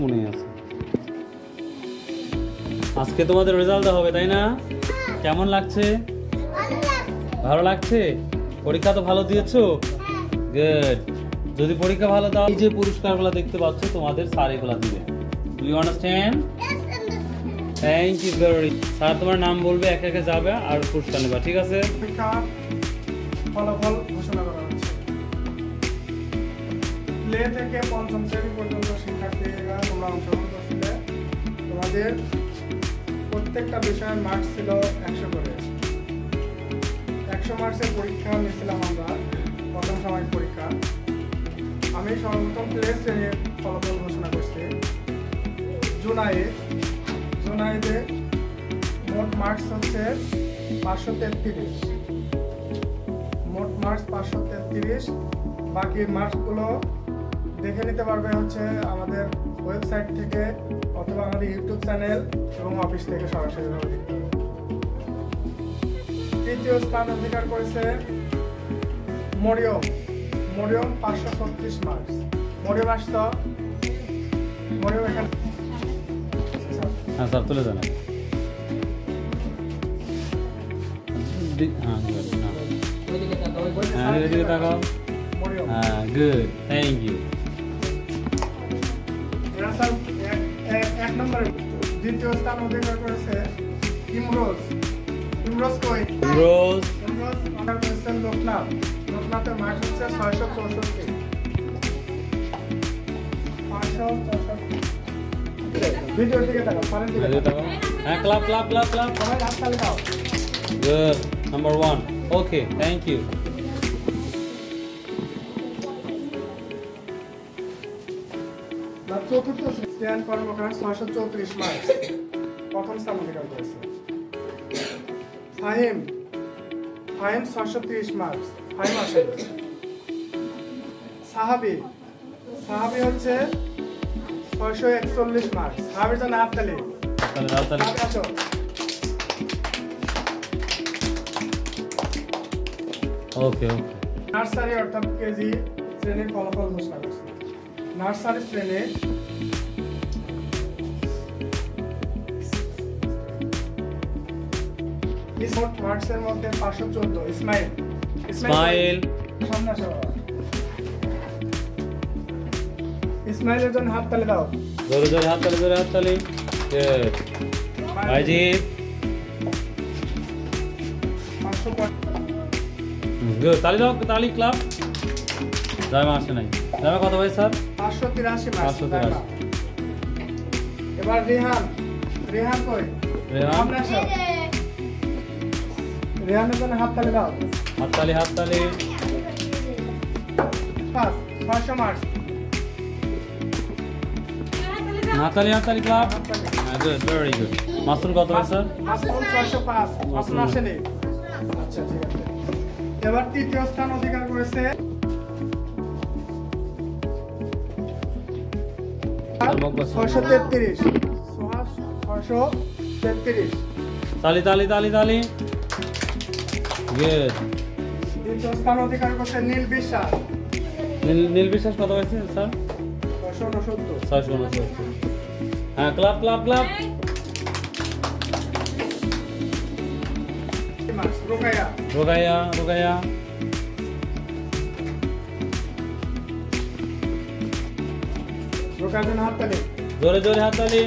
মনে আছে আজকে তোমাদের রেজাল্ট হবে তাই না? কেমন লাগছে? ভালো লাগছে? পরীক্ষা তো ভালো দিয়েছো? গুড। যদি পরীক্ষা ভালো দাও এই যে পুরস্কারগুলো দেখতে পাচ্ছ তোমাদের স্যার এগুলো দিবে। Do you understand? Thank you very. Sir তোমার নাম বলবে, একে একে যাবে আর পুরস্কার নেবা, ঠিক আছে? পরীক্ষা ফলাফল ঘোষণা করা হচ্ছে। প্লে থেকে পঞ্চম শ্রেণী পর্যন্ত শিক্ষার্থীরা তোমরা অংশগ্রহণ করছিলে। তোমাদের প্রত্যেকটা বিষয়ের মার্কস ছিল 100 করে। 100 মার্কসের পরীক্ষা নিয়েছিলাম আমরা, প্রথম সাময়িক পরীক্ষা। আমি সর্বপ্রথম প্লে শ্রেণীর ফলাফল ঘোষণা করছি। জুনাইতে মোট মার্কস হচ্ছে 533। মোট মার্কস 533। বাকি মার্কসগুলো দেখে নিতে পারবে হচ্ছে আমাদের ওয়েবসাইট থেকে অথবা আমাদের ইউটিউব চ্যানেল এবং অফিস থেকে সরাসরি দেখতে পাবে। তৃতীয় স্থান অধিকার করেছে মরিয়ম 536 মার্কস। মরিয়ম আসতো, মরিয়ম এখানে স্যার তুলে জানা। এদিকে তাকাও। হ্যাঁ, গুড, থ্যাংক ইউ। এক নম্বরে দ্বিতীয় স্থান অধিকার করেছে ইমরোজ কই? ইমরোজ অধিকার করেছেন লোকনাথের মার্কস হচ্ছে 664। 564। ভিডিওর দিকে তাকাও, ফানের দিকে তাকাও। হ্যাঁ, ক্লাপ। সবাই হাত তালি দাও। Good, number 1। Okay, thank you. চতুর্থ শ্রেণী কর্মকার 634 মার্কস, প্রথম স্থান অধিকার করেছে। ফাহিম 630 মার্কস, ফাহিম আসে। সাহাবি হচ্ছে 641 মার্কস। সাহাবির জন্য হাততালি। আসো। ওকে। নার্সারি অর্থাৎ কেজি শ্রেণীর ফলাফল ঘোষণা করছে। নার্সারি শ্রেণী মোট মার্কসের মধ্যে 514। ইসমাইল সামনে আসো। ইসমাইলের জন্য হাততালি দাও। জোরে হাততালি। গুড। ভাইজিৎ 550। গুড, তালি ক্লাব। জায়মা আসে নাই। জায়মা কত ভাই স্যার? 583 মার্কস। 583। এবার রিহান কই? সামনে আসো। রিহানের জন্য হাততালি দাও। হাততালি। 600 মার্কস। হাততালি ক্লাব। Good, very good. মাসুল কত ভাই স্যার? মাসুল 605। মাসুল আসেনি। আচ্ছা, ঠিক আছে। এবার তৃতীয় স্থান অধিকার করেছে 633। 633। তালি। গুড। দ্বিতীয় স্থান অধিকার করছে নীল বিশ্বাস কত হয়েছে স্যার? 669। 669। হ্যাঁ, ক্লাব। রোগাইয়া। রোকার জন্য হাততালি। জোরে হাততালি।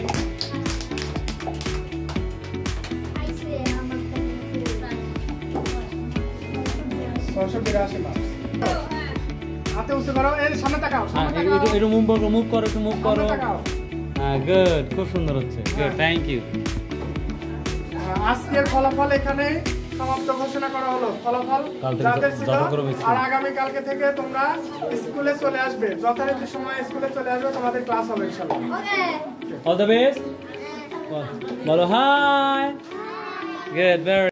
682 মার্কস। হাতে উঠে করো, এই সামনে তাকাও। একটু মুভ করো। হ্যাঁ, গুড, খুব সুন্দর হচ্ছে। Good, thank you. আজকের ফলাফল এখানে সমাপ্ত ঘোষণা করা হলো। ফলাফল যাদের ছিল, আর আগামী কালকে থেকে তোমরা স্কুলে চলে আসবে, যথারীতি সময় স্কুলে চলে আসবে, তোমাদের ক্লাস হবে ইনশাআল্লাহ। All the best. বলো হাই। Good, very